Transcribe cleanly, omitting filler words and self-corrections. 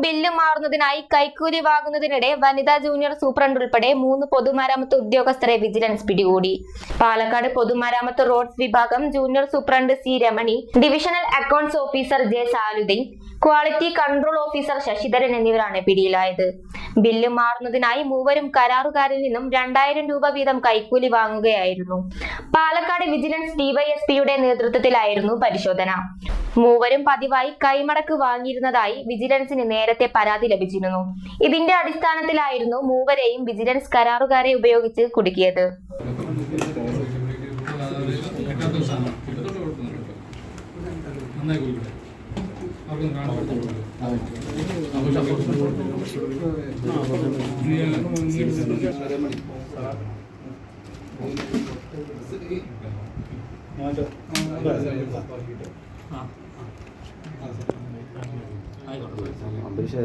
Bill മാറുന്നതിനായി കൈക്കൂലി വാങ്ങുന്നതിനിടെ വനിതാ junior superintendent ഉൾപ്പെടെ 3 പൊതുമരാമത്ത് ഉദ്യോഗസ്ഥരെ വിജിലൻസ് പിടികൂടി. പാലക്കാട് പൊതുമരാമത്ത് റോഡ്സ് വിഭാഗം junior superintendent C Ramani, divisional accounts officer J Saluddin, quality control officer Sasidharan എന്നിവരാണ് പിടിയിലായത്. ബില്ല് മാറുന്നതിനായി മൂവരും കരാറുകാരിൽ നിന്നും 2000 രൂപ വീതം കൈക്കൂലി വാങ്ങുകയായിരുന്നു. പാലക്കാട് വിജിലൻസ് ഡിവൈഎസ്പിയുടെ നേതൃത്വത്തിലായിരുന്നു പരിശോധന. മൂവരും പതിവായി കൈമടക്ക് വാങ്ങിയിരുന്നതായി വിജിലൻസിന് നേരത്തെ പരാതി ലഭിച്ചിരുന്നു. ഇതിന്റെ അടിസ്ഥാനത്തിലായിരുന്നു മൂവരെയും വിജിലൻസ് കരാറുകാരെ ഉപയോഗിച്ച് കുടുക്കിയത്. അമ്പരീഷ്